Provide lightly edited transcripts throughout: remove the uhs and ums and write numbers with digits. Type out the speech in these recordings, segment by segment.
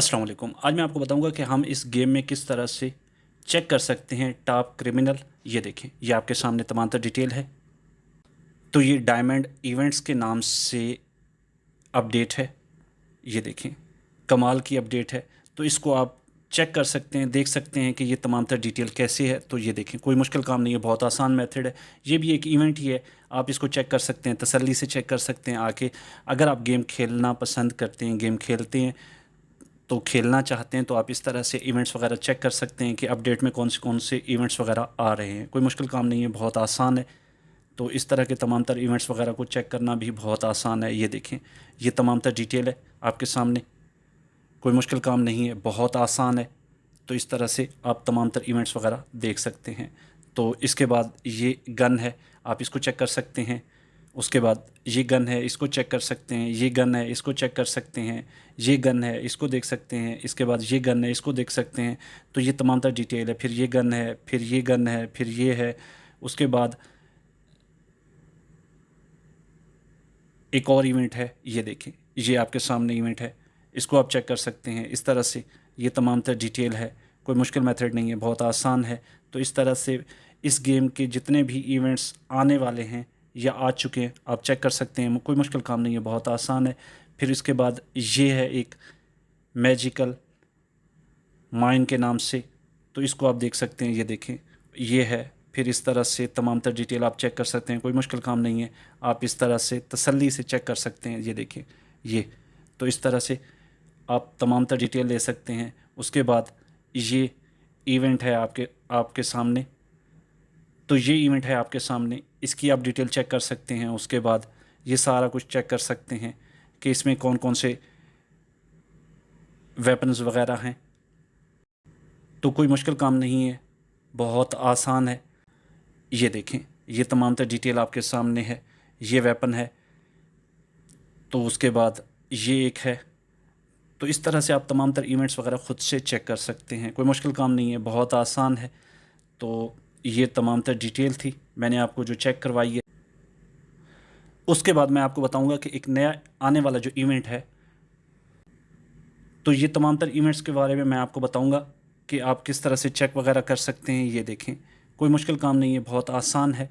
अस्सलाम वालेकुम। आज मैं आपको बताऊंगा कि हम इस गेम में किस तरह से चेक कर सकते हैं टॉप क्रिमिनल। ये देखें, ये आपके सामने तमाम तर डिटेल है। तो ये डायमंड इवेंट्स के नाम से अपडेट है। ये देखें, कमाल की अपडेट है। तो इसको आप चेक कर सकते हैं, देख सकते हैं कि ये तमाम तर डिटेल कैसे है। तो ये देखें, कोई मुश्किल काम नहीं है, बहुत आसान मेथड है। ये भी एक इवेंट ही है, आप इसको चेक कर सकते हैं, तसल्ली से चेक कर सकते हैं आके। अगर आप गेम खेलना पसंद करते हैं, गेम खेलते हैं तो खेलना चाहते हैं, तो आप इस तरह से इवेंट्स वगैरह चेक कर सकते हैं कि अपडेट में कौन से इवेंट्स वगैरह आ रहे हैं। कोई मुश्किल काम नहीं है, बहुत आसान है। तो इस तरह के तमाम तर इवेंट्स वगैरह को चेक करना भी बहुत आसान है। ये देखें, ये तमाम तर डिटेल है आपके सामने, कोई मुश्किल काम नहीं है, बहुत आसान है। तो इस तरह से आप तमाम तर इवेंट्स वगैरह देख सकते हैं। तो इसके बाद ये गन है, आप इसको चेक कर सकते हैं। उसके बाद ये गन है, इसको चेक कर सकते हैं। ये गन है, इसको चेक कर सकते हैं। ये गन है, इसको देख सकते हैं। इसके बाद ये गन है, इसको देख सकते हैं। तो ये तमाम तर डिटेल है। फिर ये गन है, फिर ये गन है, फिर ये है। उसके बाद एक और इवेंट है, ये देखें, ये आपके सामने इवेंट है, इसको आप चेक कर सकते हैं। इस तरह से ये तमाम तर डिटेल है, कोई मुश्किल मेथड नहीं है, बहुत आसान है। तो इस तरह से इस गेम के जितने भी इवेंट्स आने वाले हैं या आ चुके हैं, आप चेक कर सकते हैं। कोई मुश्किल काम नहीं है, बहुत आसान है। फिर इसके बाद ये है एक मैजिकल माइन के नाम से, तो इसको आप देख सकते हैं। ये देखें, ये है। फिर इस तरह से तमाम तर डिटेल आप चेक कर सकते हैं, कोई मुश्किल काम नहीं है। आप इस तरह से तसल्ली से चेक कर सकते हैं। ये देखें, ये। तो इस तरह से आप तमाम तर डिटेल ले सकते हैं। उसके बाद ये इवेंट है आपके आपके सामने, तो ये इवेंट है आपके सामने, इसकी आप डिटेल चेक कर सकते हैं। उसके बाद ये सारा कुछ चेक कर सकते हैं कि इसमें कौन कौन से वेपन्स वगैरह हैं। तो कोई मुश्किल काम नहीं है, बहुत आसान है। ये देखें, ये तमाम तर डिटेल आपके सामने है। ये वेपन है, तो उसके बाद ये एक है। तो इस तरह से आप तमाम तर इवेंट्स वगैरह ख़ुद से चेक कर सकते हैं, कोई मुश्किल काम नहीं है, बहुत आसान है। तो ये तमाम तर डिटेल थी, मैंने आपको जो चेक करवाई है। उसके बाद मैं आपको बताऊंगा कि एक नया आने वाला जो इवेंट है, तो ये तमाम तर इवेंट्स के बारे में मैं आपको बताऊंगा कि आप किस तरह से चेक वगैरह कर सकते हैं। ये देखें, कोई मुश्किल काम नहीं है, बहुत आसान है।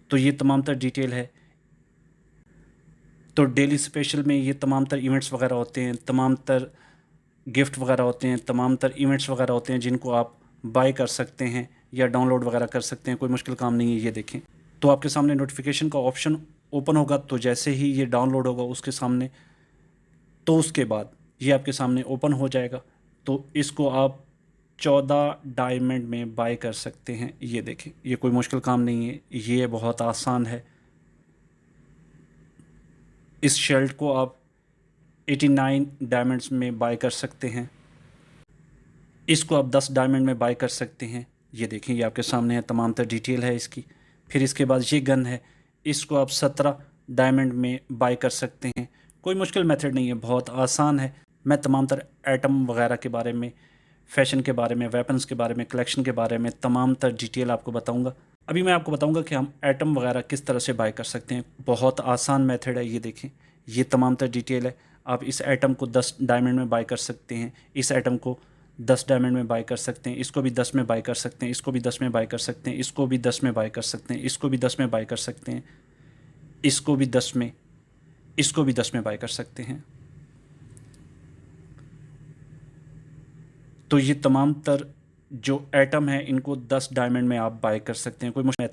तो ये तमाम तर डिटेल है। तो डेली स्पेशल में ये तमाम तर इवेंट्स वगैरह होते हैं, तमाम तर गिफ्ट वगैरह होते हैं, तमाम तर इवेंट्स वगैरह होते हैं जिनको आप बाय कर सकते हैं या डाउनलोड वगैरह कर सकते हैं, कोई मुश्किल काम नहीं है। ये देखें, तो आपके सामने नोटिफिकेशन का ऑप्शन ओपन होगा, तो जैसे ही ये डाउनलोड होगा उसके सामने, तो उसके बाद ये आपके सामने ओपन हो जाएगा। तो इसको आप 14 डायमंड में बाय कर सकते हैं। ये देखें, ये कोई मुश्किल काम नहीं है, ये बहुत आसान है। इस शर्ट को आप 89 डायमंड्स में बाय कर सकते हैं। इसको आप 10 डायमंड में बाय कर सकते हैं। ये देखें, ये आपके सामने है, तमाम तर डिटेल है इसकी। फिर इसके बाद ये गन है, इसको आप 17 डायमंड में बाय कर सकते हैं। कोई मुश्किल मेथड नहीं है, बहुत आसान है। मैं तमाम तर एटम वगैरह के बारे में, फ़ैशन के बारे में, वेपन्स के बारे में, कलेक्शन के बारे में तमाम तर डिटेल आपको बताऊंगा। अभी मैं आपको बताऊंगा कि हम एटम वगैरह किस तरह से बाय कर सकते हैं। बहुत आसान मेथड है। ये देखें, ये तमाम तर डिटेल है। आप इस आइटम को 10 डायमंड में बाय कर सकते हैं, इस आइटम को 10 डायमंड में बाय कर सकते हैं, इसको भी 10 में बाय कर सकते हैं, इसको भी 10 में बाय कर सकते हैं, इसको भी 10 में बाय कर सकते हैं, इसको भी 10 में बाय कर सकते हैं, इसको भी 10 में, इसको भी 10 में बाय कर सकते हैं। तो ये तमाम तर जो एटम है इनको 10 डायमंड में आप बाय कर सकते हैं, कोई मुश्किल